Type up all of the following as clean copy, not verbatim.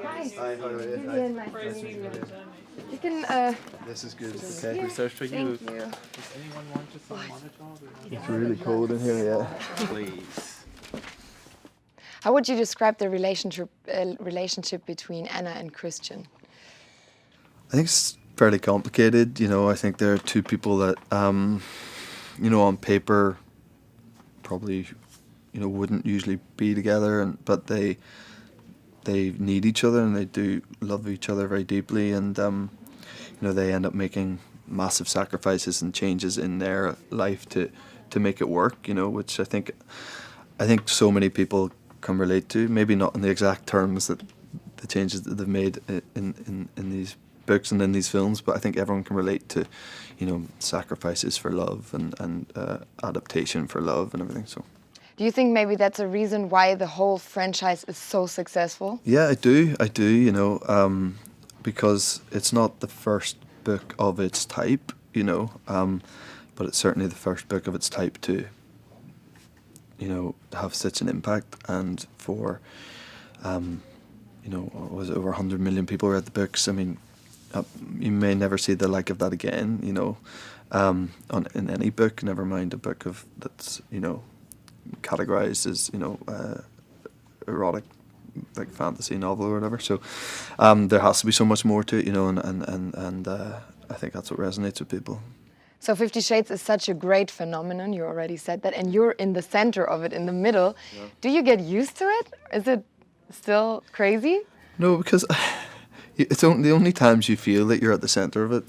Hi. Hi, how are you? Vivian, nice to meet you. You can, This is good. Okay. here. Research for you. Thank you. Does anyone want just a monitor? It's really cold in here, yeah. Please. How would you describe the relationship between Anna and Christian? I think it's fairly complicated. I think there are two people that, on paper, probably, wouldn't usually be together, but they need each other and they do love each other very deeply, and they end up making massive sacrifices and changes in their life to make it work. Which I think so many people can relate to. Maybe not in the exact terms that the changes that they've made in these books and in these films, but I think everyone can relate to, sacrifices for love and adaptation for love and everything. So. Do you think maybe that's a reason why the whole franchise is so successful? Yeah, I do, because it's not the first book of its type, but it's certainly the first book of its type to, have such an impact, and for, was it over 100 million people read the books? I mean, you may never see the like of that again, in any book, never mind a book that's, categorized as, erotic, like fantasy novel or whatever. So there has to be so much more to it, and I think that's what resonates with people. So 50 Shades is such a great phenomenon, you already said that, and you're in the center of it, in the middle. Yeah. Do you get used to it? Is it still crazy? No, because it's the only times you feel that you're at the center of it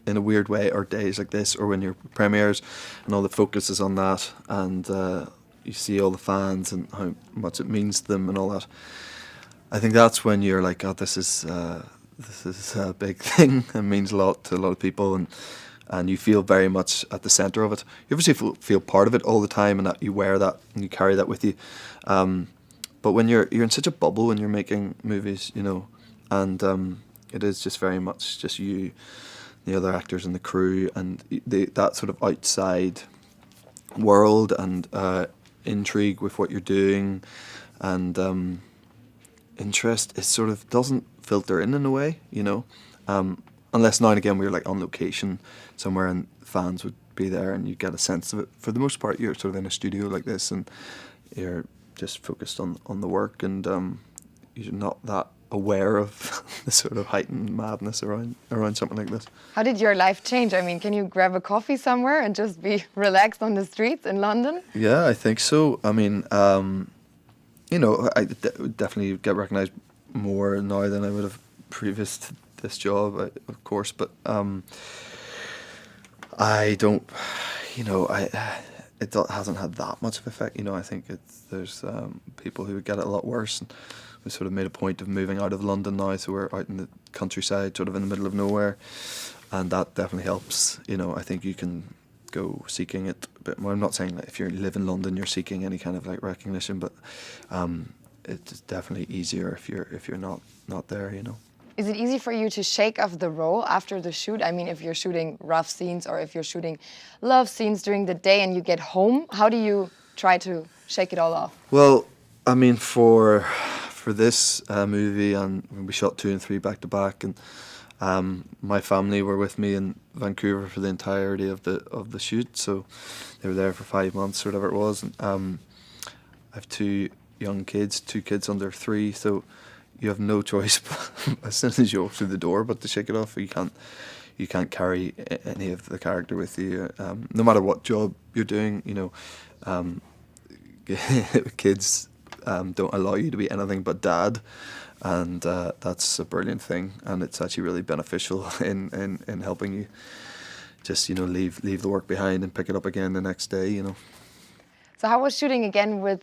in a weird way are days like this, or when your premieres and all the focus is on that, and you see all the fans and how much it means to them and all that. I think that's when you're like, oh, this is a big thing and means a lot to a lot of people, and you feel very much at the center of it. You obviously feel part of it all the time, and that you wear that and you carry that with you. But when you're in such a bubble when you're making movies, and it is just very much just you, the other actors and the crew, and that sort of outside world and intrigue with what you're doing, and interest, it sort of doesn't filter in a way, unless now and again we're like on location somewhere and fans would be there and you get a sense of it. For the most part, you're sort of in a studio like this and you're just focused on the work, and you're not that aware of the sort of heightened madness around something like this. How did your life change? I mean, can you grab a coffee somewhere and just be relaxed on the streets in London? Yeah, I think so. I mean, I definitely get recognised more now than I would have previous to this job, of course, but I don't, it hasn't had that much of effect. I think there's people who would get it a lot worse, and we sort of made a point of moving out of London now, so we're out in the countryside, sort of in the middle of nowhere, and that definitely helps. I think you can go seeking it a bit more. I'm not saying that if you live in London you're seeking any kind of like recognition, but it's definitely easier if you're not there. Is it easy for you to shake off the role after the shoot? I mean, if you're shooting rough scenes or if you're shooting love scenes during the day and you get home, how do you try to shake it all off? Well, I mean, for this movie, and we shot 2 and 3 back to back, and my family were with me in Vancouver for the entirety of the shoot, so they were there for 5 months or whatever it was. And I have 2 young kids, 2 kids under 3, so you have no choice as soon as you walk through the door but to shake it off. You can't carry any of the character with you, no matter what job you're doing. Kids don't allow you to be anything but dad, and that's a brilliant thing, and it's actually really beneficial in helping you just leave the work behind and pick it up again the next day. So how was shooting again with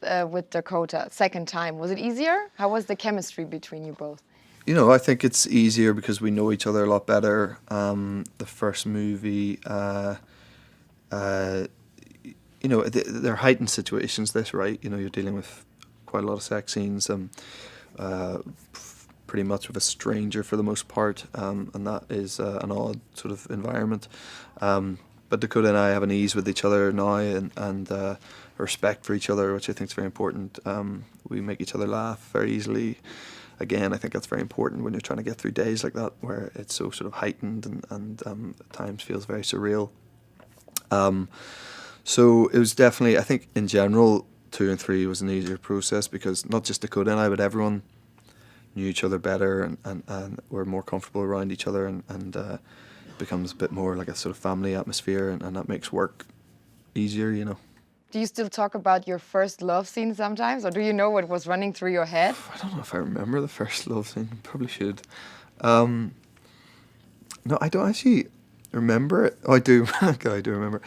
Dakota second time? Was it easier? How was the chemistry between you both? I think it's easier because we know each other a lot better. The first movie, they're heightened situations. This, right? You're dealing with quite a lot of sex scenes. Pretty much with a stranger for the most part, and that is an odd sort of environment. But Dakota and I have an ease with each other now, and a respect for each other, which I think is very important. We make each other laugh very easily. again, I think that's very important when you're trying to get through days like that where it's so sort of heightened and at times feels very surreal. So it was definitely, I think in general, 2 and 3 was an easier process because not just Dakota and I, but everyone knew each other better and were more comfortable around each other and becomes a bit more like a sort of family atmosphere and that makes work easier, you know. Do you still talk about your first love scene sometimes, or do you know what was running through your head? I don't know if I remember the first love scene. Probably should. No, I don't actually remember it. Oh, I do. Okay, I do remember.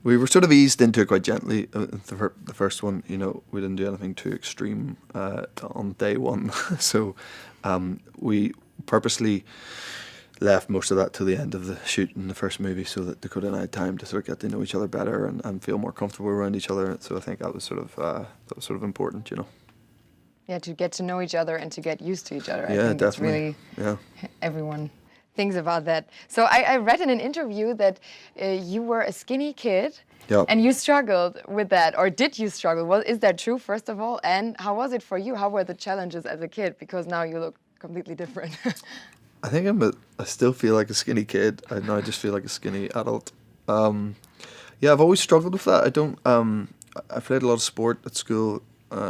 We were sort of eased into it quite gently. The first one, you know, we didn't do anything too extreme on day one. So we purposely left most of that to the end of the shoot in the first movie so that Dakota and I had time to sort of get to know each other better and feel more comfortable around each other. So I think that was sort of important, you know. Yeah, to get to know each other and to get used to each other. Yeah, I think definitely. It's really everyone thinks about that. So I read in an interview that you were a skinny kid. Yeah. And you struggled with that, or did you struggle? Well, is that true, first of all? And how was it for you? How were the challenges as a kid? Because now you look completely different. I think I still feel like a skinny kid. I now just feel like a skinny adult. Yeah, I've always struggled with that. I don't. I played a lot of sport at school.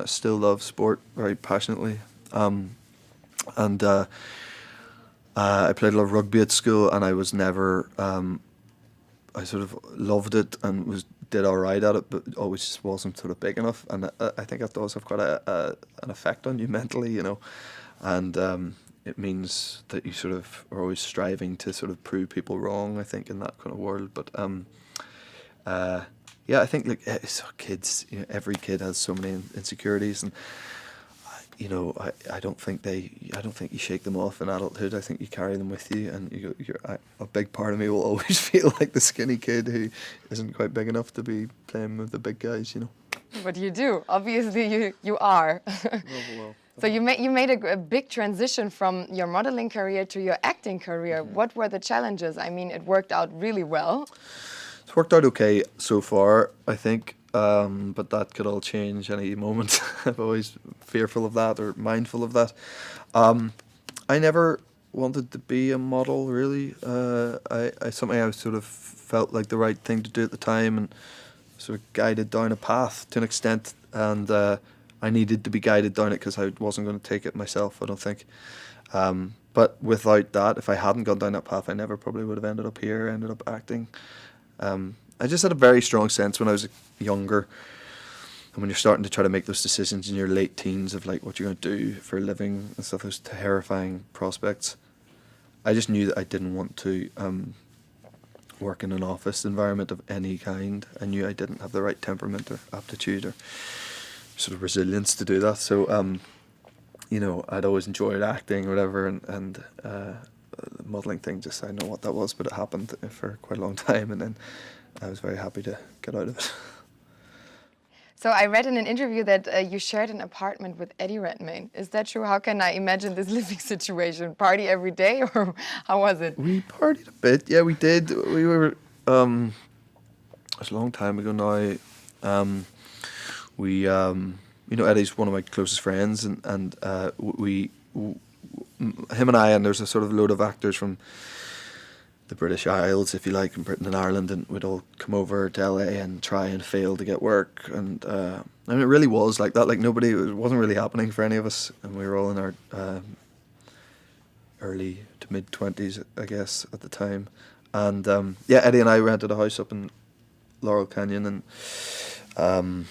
Still love sport very passionately. And I played a lot of rugby at school, and I was never. I sort of loved it and did all right at it, but always just wasn't sort of big enough. And I think that does have quite an effect on you mentally, you know. And it means that you sort of are always striving to sort of prove people wrong, I think, in that kind of world. But yeah, I think like so kids, you know, every kid has so many insecurities, and you know, I don't think you shake them off in adulthood. I think you carry them with you, and a big part of me will always feel like the skinny kid who isn't quite big enough to be playing with the big guys, you know. But you do. Obviously, you are. Well. So you made a big transition from your modeling career to your acting career. Mm-hmm. What were the challenges? I mean, it worked out really well. It's worked out okay so far, I think, but that could all change any moment. I'm always fearful of that or mindful of that. I never wanted to be a model, really. Something I sort of felt like the right thing to do at the time and sort of guided down a path to an extent, and I needed to be guided down it because I wasn't going to take it myself, I don't think. But without that, if I hadn't gone down that path, I never probably would have ended up here, ended up acting. I just had a very strong sense when I was younger, and when you're starting to try to make those decisions in your late teens of like what you're going to do for a living and stuff, those terrifying prospects. I just knew that I didn't want to work in an office environment of any kind. I knew I didn't have the right temperament or aptitude or sort of resilience to do that. So, you know, I'd always enjoyed acting or whatever, and the modelling thing, just I know what that was, but it happened for quite a long time, and then I was very happy to get out of it. So I read in an interview that you shared an apartment with Eddie Redmayne. Is that true? How can I imagine this living situation? Party every day, or how was it? We partied a bit, yeah, we did. We were, it was a long time ago now. We, you know, Eddie's one of my closest friends, and him and I, and there's a sort of load of actors from the British Isles, if you like, in Britain and Ireland, and we'd all come over to LA and try and fail to get work, and I mean, it really was like that. Like it wasn't really happening for any of us, and we were all in our early to mid 20s, I guess, at the time. And yeah, Eddie and I rented a house up in Laurel Canyon, and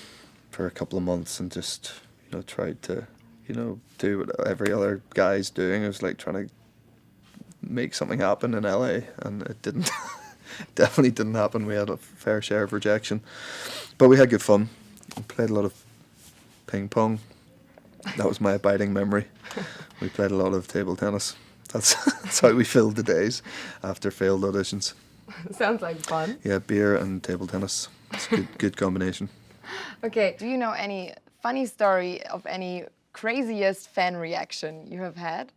for a couple of months, and just, you know, tried to, you know, do what every other guy's doing. It was like trying to make something happen in LA, and it didn't. Definitely didn't happen. We had a fair share of rejection, but we had good fun. We played a lot of ping pong. That was my abiding memory. We played a lot of table tennis. That's how we filled the days after failed auditions. Sounds like fun. Yeah, beer and table tennis. It's a good combination. Okay, do you know any funny story of any craziest fan reaction you have had?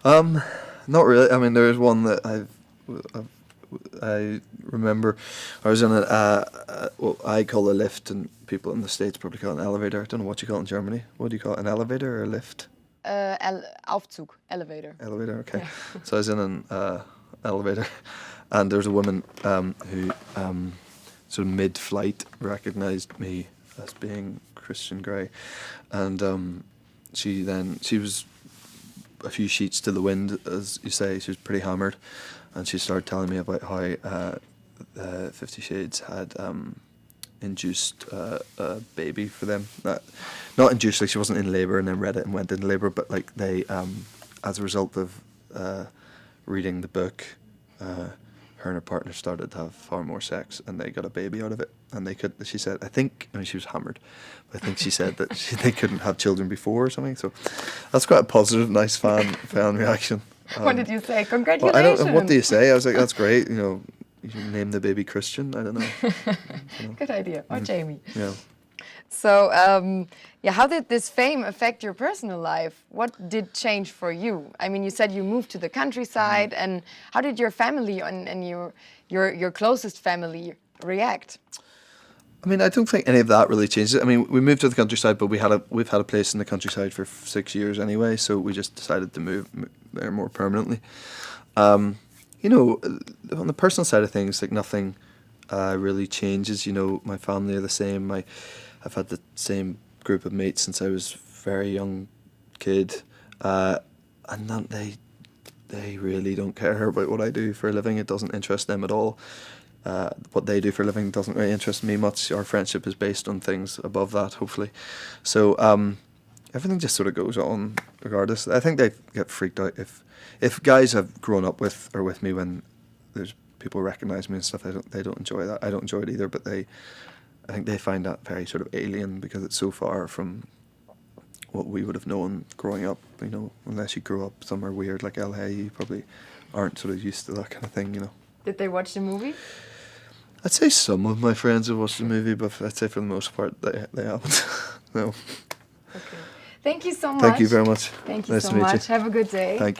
Not really. I mean, there is one that I remember. I was in what I call a lift, and people in the States probably call it an elevator. I don't know what you call it in Germany. What do you call it, an elevator or a lift? Aufzug, elevator. Elevator, okay. So I was in an elevator, and there was a woman who sort of mid-flight recognised me as being Christian Grey, and she was a few sheets to the wind, as you say. She was pretty hammered, and she started telling me about how 50 Shades had induced a baby for them. Not induced, like she wasn't in labour and then read it and went into labour, but like they, as a result of reading the book, her and her partner started to have far more sex, and they got a baby out of it. And they could, she said, she was hammered, but I think she said that they couldn't have children before or something. So that's quite a positive, nice fan reaction. What did you say? Well, Congratulations. I don't know, what do you say? I was like, that's great, you know, you should name the baby Christian, I don't know. Good idea. Or Jamie. Yeah. So, how did this fame affect your personal life? What did change for you? I mean, you said you moved to the countryside, and how did your family and your closest family react? I mean, I don't think any of that really changed it. I mean, we moved to the countryside, but we've had a place in the countryside for 6 years anyway, so we just decided to move there more permanently. You know, on the personal side of things, like nothing really changes. You know, my family are the same. I've had the same group of mates since I was a very young kid, and they really don't care about what I do for a living. It doesn't interest them at all. What they do for a living doesn't really interest me much. Our friendship is based on things above that, hopefully. So everything just sort of goes on regardless. I think they get freaked out if guys have grown up with me when there's people recognise me and stuff. They don't enjoy that. I don't enjoy it either. But I think they find that very sort of alien because it's so far from what we would have known growing up. You know, unless you grew up somewhere weird like LA, you probably aren't sort of used to that kind of thing. You know. Did they watch the movie? I'd say some of my friends have watched the movie, but I'd say for the most part they haven't. No. Okay. Thank you so much. Thank you very much. Thank you Nice so to meet much. you. Have a good day. Thank you.